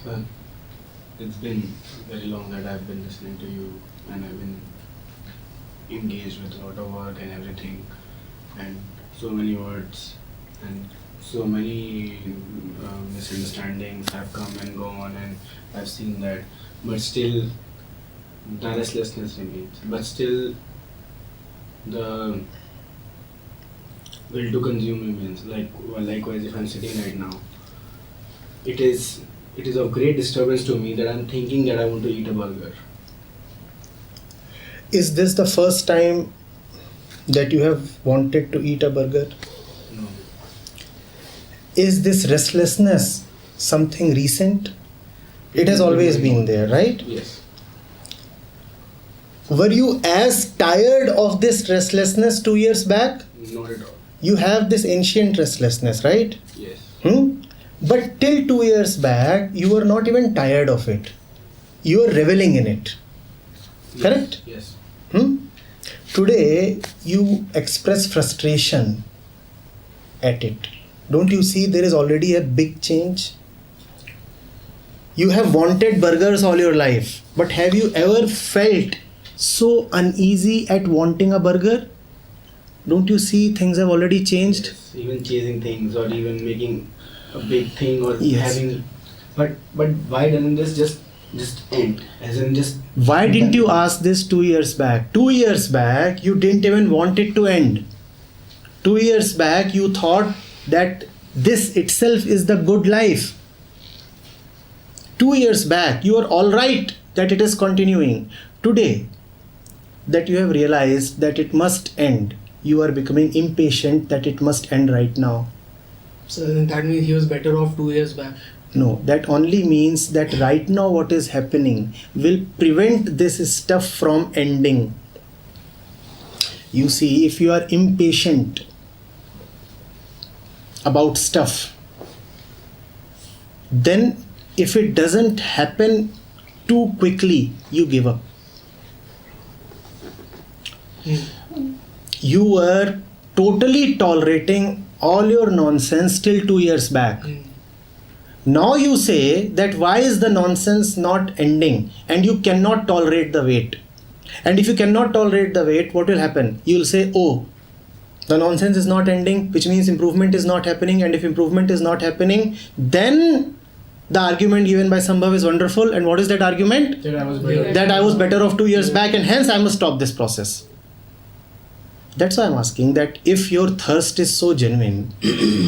Well, it's been very long that I've been listening to you, and I've been engaged with a lot of work and everything, and so many words and so many misunderstandings have come and gone, and I've seen that, but still the restlessness remains. But still the will to consume remains. Likewise, if I'm sitting right now, it is of great disturbance to me that I'm thinking that I want to eat a burger. Is this the first time that you have wanted to eat a burger? No. Is this restlessness something recent? It has always been there, right? Yes. Were you as tired of this restlessness 2 years back? Not at all. You have this ancient restlessness, right? Yes. But till 2 years back, you were not even tired of it. You were reveling in it. Yes. Correct? Yes. Today, you express frustration at it. Don't you see there is already a big change? You have wanted burgers all your life, but have you ever felt so uneasy at wanting a burger? Don't you see things have already changed? Yes. Even chasing things, or even making a big thing, or Yes. having. But why doesn't this just end? As in just. Why didn't you ask this 2 years back? 2 years back, you didn't even want it to end. 2 years back, you thought that this itself is the good life. 2 years back, you are all right that it is continuing. Today, that you have realized that it must end, you are becoming impatient that it must end right now. So then that means he was better off 2 years back. No, that only means that right now what is happening will prevent this stuff from ending. You see, if you are impatient about stuff, then if it doesn't happen too quickly, you give up. You were totally tolerating all your nonsense till 2 years back. Now you say that why is the nonsense not ending, and you cannot tolerate the wait. And if you cannot tolerate the wait, what will happen? You will say, oh, the nonsense is not ending, which means improvement is not happening, and if improvement is not happening, then the argument given by Sambhav is wonderful. And what is that argument? That I was better. That I was better off 2 years back, and hence I must stop this process. That's why I'm asking that if your thirst is so genuine,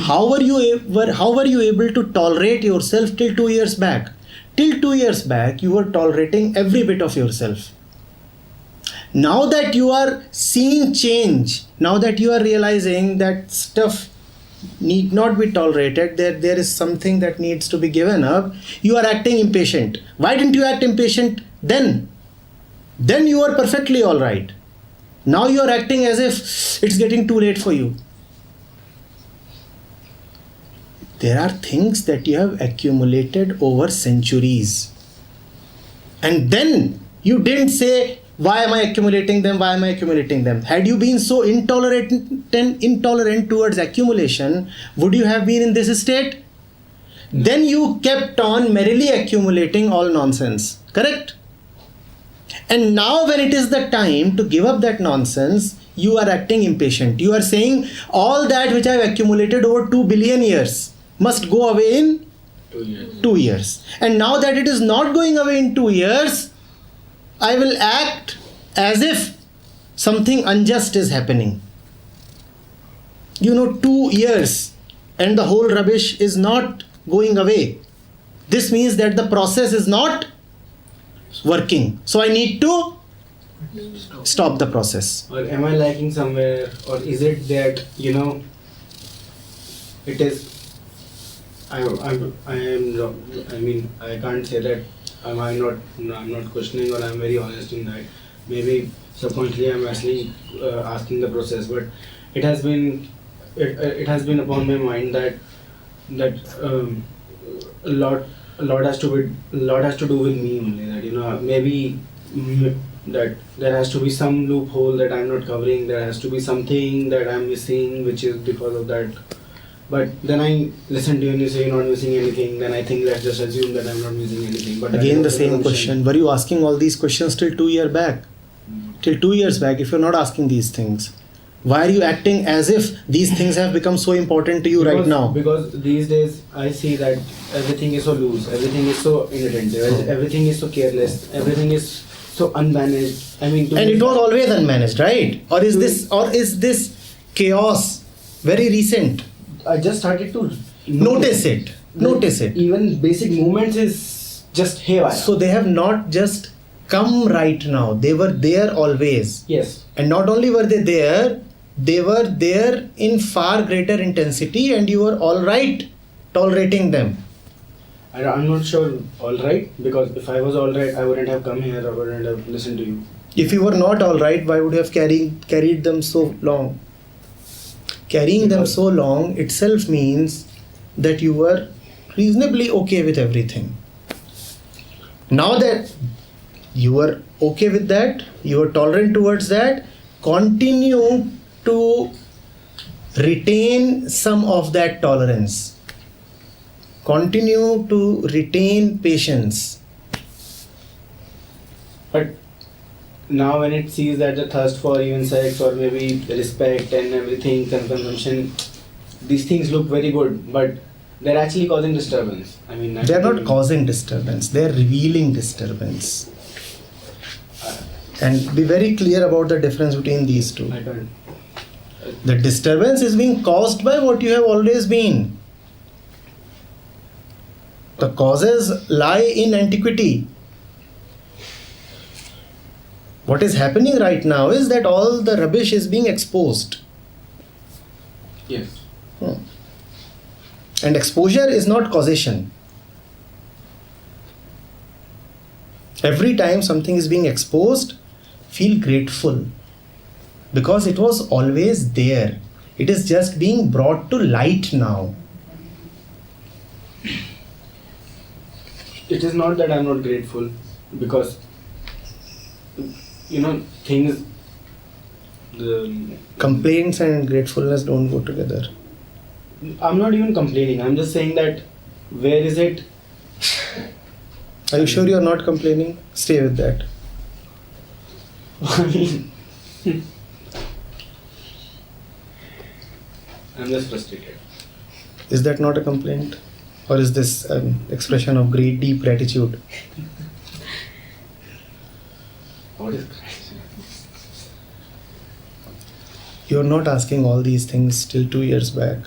how were you able to tolerate yourself till 2 years back? Till 2 years back, you were tolerating every bit of yourself. Now that you are seeing change, now that you are realizing that stuff need not be tolerated, there is something that needs to be given up, you are acting impatient. Why didn't you act impatient then? Then you were perfectly all right. Now you are acting as if it's getting too late for you. There are things that you have accumulated over centuries. And then you didn't say, why am I accumulating them? Why am I accumulating them? Had you been so intolerant towards accumulation, would you have been in this state? Then you kept on merrily accumulating all nonsense. Correct? And now when it is the time to give up that nonsense, you are acting impatient. You are saying all that which I have accumulated over 2 billion years must go away in 2 years. 2 years. And now that it is not going away in 2 years, I will act as if something unjust is happening. 2 years and the whole rubbish is not going away. This means that the process is not working. So I need to stop the process. Or am I lacking somewhere? Or is it that, it is, I can't say that I'm not questioning, or I'm very honest in that. Maybe subconsciously I'm asking the process, but it has been upon my mind that a lot has to do with me only. That maybe that there has to be some loophole that I'm not covering. There has to be something that I'm missing, which is because of that. But then I listen to you and you say you're not missing anything. Then I think let's just assume that I'm not missing anything. But that Again, is the not same assumption. question. Were you asking all these questions till 2 years back? Till 2 years back, if you're not asking these things, why are you acting as if these things have become so important to you right now? Because these days I see that everything is so loose, everything is so inattentive, everything is so careless, everything is so unmanaged. I mean, And it was always unmanaged, right? Or is this chaos very recent? I just started to Notice it. Notice it. Even basic movements is just haywire. So they have not just come right now. They were there always. Yes. And not only were they were there in far greater intensity, and you were all right tolerating them. I'm not sure all right, because if I was all right, I wouldn't have come here, I wouldn't have listened to you. If you were not all right, why would you have carried them so long? Carrying them so long itself means that you were reasonably okay with everything. Now that you were okay with that, you were tolerant towards that, continue to retain some of that tolerance. Continue to retain patience. But now when it sees that the thirst for even sex or maybe respect and everything, consumption, these things look very good, but they're actually causing disturbance. I mean, They're not causing disturbance, they're revealing disturbance. And be very clear about the difference between these two. I can't. The disturbance is being caused by what you have always been. The causes lie in antiquity. What is happening right now is that all the rubbish is being exposed. Yes. And exposure is not causation. Every time something is being exposed, feel grateful. Because it was always there. It is just being brought to light now. It is not that I'm not grateful, because things. Complaints and gratefulness don't go together. I'm not even complaining. I'm just saying that where is it? Are you sure you are not complaining? Stay with that. I mean, I'm just frustrated. Is that not a complaint? Or is this an expression of great deep gratitude? What is Christ? You are not asking all these things till 2 years back.